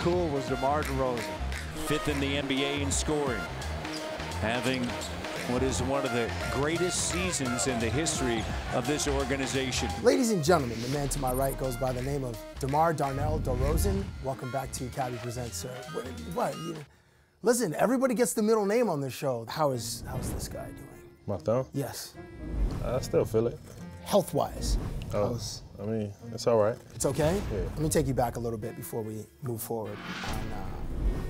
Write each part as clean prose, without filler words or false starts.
cool was DeMar DeRozan. Fifth in the NBA in scoring, having what is one of the greatest seasons in the history of this organization. Ladies and gentlemen, the man to my right goes by the name of DeMar DeRozan. Welcome back to Cabbie Presents, sir. What? Listen, everybody gets the middle name on this show. How's this guy doing? My thumb? Yes. I still feel it. Health-wise? I mean, it's all right. It's okay? Yeah. Let me take you back a little bit before we move forward. On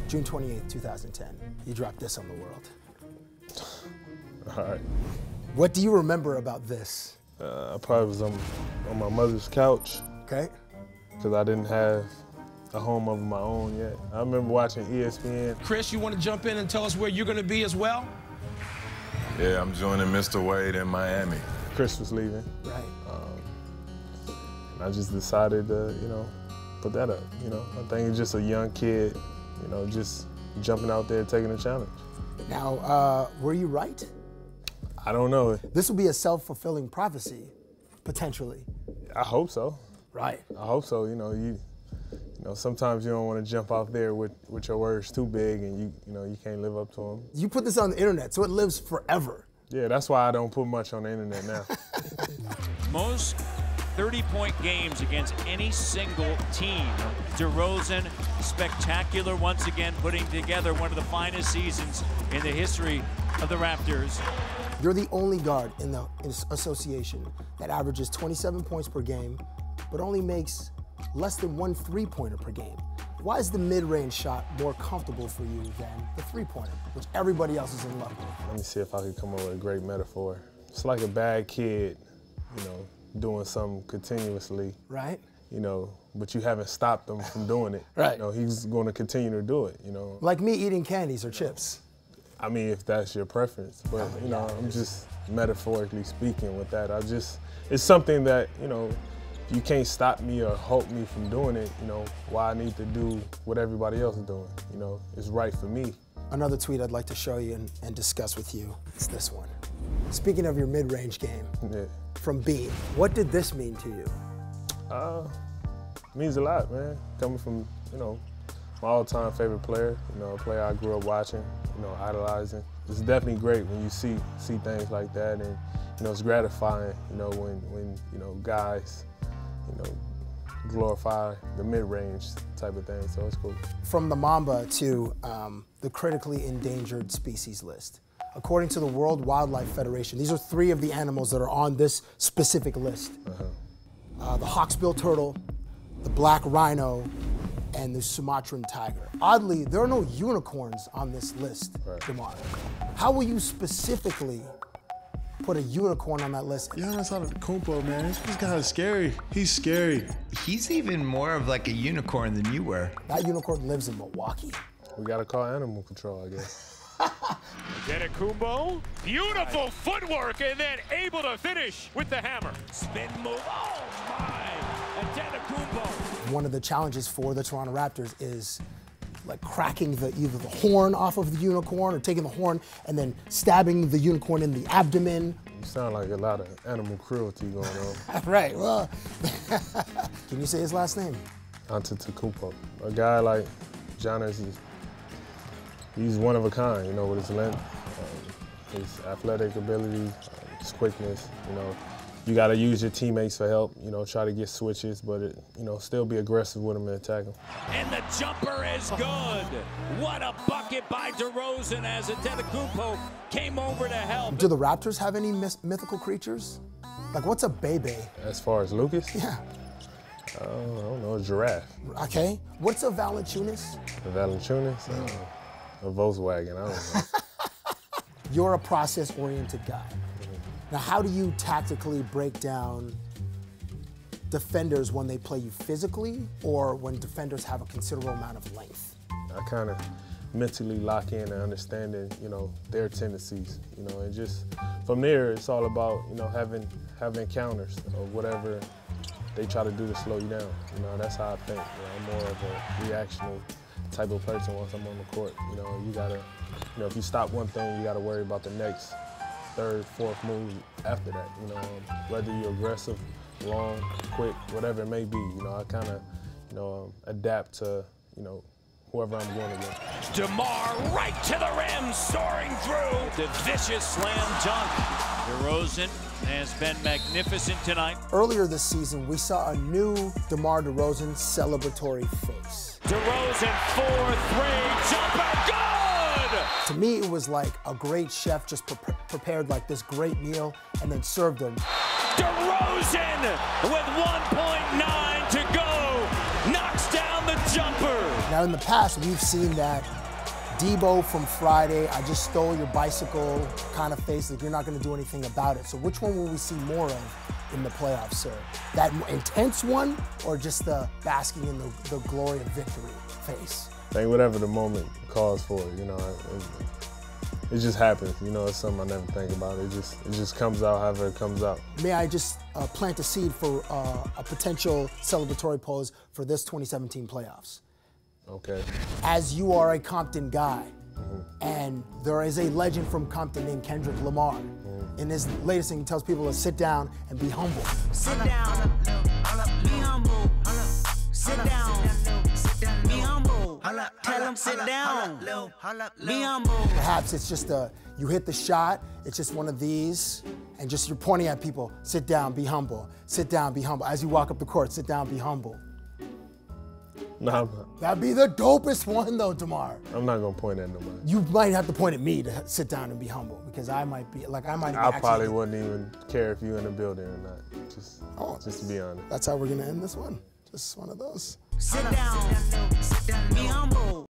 June 28th, 2010, you dropped this on the world. All right. What do you remember about this? I probably was on my mother's couch. Okay. Because I didn't have a home of my own yet. I remember watching ESPN. Chris, you want to jump in and tell us where you're going to be as well? Yeah, I'm joining Mr. Wade in Miami. Chris was leaving. Right. And I just decided to, put that up. I think it's just a young kid, just jumping out there taking a challenge. Now, were you right? I don't know. This will be a self-fulfilling prophecy, potentially. I hope so. Right. I hope so. Sometimes you don't want to jump out there with your words too big, and you can't live up to them. You put this on the internet, so it lives forever. Yeah, that's why I don't put much on the internet now. Most 30-point games against any single team. DeRozan, spectacular once again, putting together one of the finest seasons in the history of the Raptors. You're the only guard in the association that averages 27 points per game, but only makes less than 1 3-pointer per game. Why is the mid-range shot more comfortable for you than the 3-pointer, which everybody else is in love with? Let me see if I can come up with a great metaphor. It's like a bad kid, doing something continuously. Right. But you haven't stopped him from doing it. Right. He's going to continue to do it, Like me eating candies or chips. I mean, if that's your preference. But, I'm just metaphorically speaking with that. It's something that, you can't stop me or halt me from doing it, why I need to do what everybody else is doing, it's right for me. Another tweet I'd like to show you and discuss with you is this one. Speaking of your mid-range game, from B, what did this mean to you? It means a lot, man. Coming from, my all-time favorite player, a player I grew up watching, idolizing. It's definitely great when you see things like that, and it's gratifying, when guys, glorify the mid-range type of thing, so it's cool. From the Mamba to the critically endangered species list. According to the World Wildlife Federation, these are 3 of the animals that are on this specific list. The hawksbill turtle, the black rhino, and the Sumatran tiger. Oddly, there are no unicorns on this list, Demar. How will you specifically put a unicorn on that list? Giannis Antetokounmpo, man, this guy is scary. He's scary. He's even more of like a unicorn than you were. That unicorn lives in Milwaukee. We gotta call animal control, I guess. Antetokounmpo, beautiful footwork, and then able to finish with the hammer. Spin move, oh my, Antetokounmpo. One of the challenges for the Toronto Raptors is like cracking either the horn off of the unicorn or taking the horn and then stabbing the unicorn in the abdomen. You sound like a lot of animal cruelty going on. Right, well, can you say his last name? Antetokounmpo. A guy like Jonas, he's one of a kind, with his length, his athletic ability, his quickness, You got to use your teammates for help, try to get switches, but, still be aggressive with them and attack them. And the jumper is good. What a bucket by DeRozan as Antetokounmpo came over to help. Do the Raptors have any mythical creatures? Like, what's a bebe? As far as Lucas? Yeah. I don't know, a giraffe. Okay. What's a Valanciunas? A Valanciunas? A Volkswagen, I don't know. You're a process-oriented guy. Now, how do you tactically break down defenders when they play you physically or when defenders have a considerable amount of length? I kind of mentally lock in and understanding, their tendencies, and just from there, it's all about, having counters or whatever they try to do to slow you down. That's how I think. I'm more of a reactional type of person once I'm on the court. You gotta, if you stop one thing, you gotta worry about the next 3rd, 4th move after that. Whether you're aggressive, long, quick, whatever it may be. I kind of, adapt to, whoever I'm going against. Demar right to the rim, soaring through. The vicious slam dunk. DeRozan has been magnificent tonight. Earlier this season, we saw a new DeMar DeRozan celebratory face. DeRozan 4-3, jumper, good! To me, it was like a great chef just prepared like this great meal and then served them. DeRozan with 1.9 to go, knocks down the jumper. Now in the past, we've seen that Debo from Friday, I just stole your bicycle kind of face, like you're not gonna do anything about it. So which one will we see more of in the playoffs, sir? That intense one or just the basking in the glory of victory face? I think whatever the moment calls for, you know, it just happens. You know, it's something I never think about. It just comes out however it comes out. May I just plant a seed for a potential celebratory pose for this 2017 playoffs? Okay. As you are a Compton guy, and there is a legend from Compton named Kendrick Lamar. In his latest thing, he tells people to sit down and be humble. Sit down, be humble. Sit down, be humble. Tell him sit down, be humble. Perhaps it's just you hit the shot, it's just one of these, and just you're pointing at people, sit down, be humble. Sit down, be humble. As you walk up the court, sit down, be humble. No, I'm not. That'd be the dopest one though, Demar. I'm not gonna point at nobody. You might have to point at me to sit down and be humble because I might be like I probably wouldn't even care if you're in the building or not. Just to be honest. That's how we're gonna end this one. Just one of those. Sit down, be humble.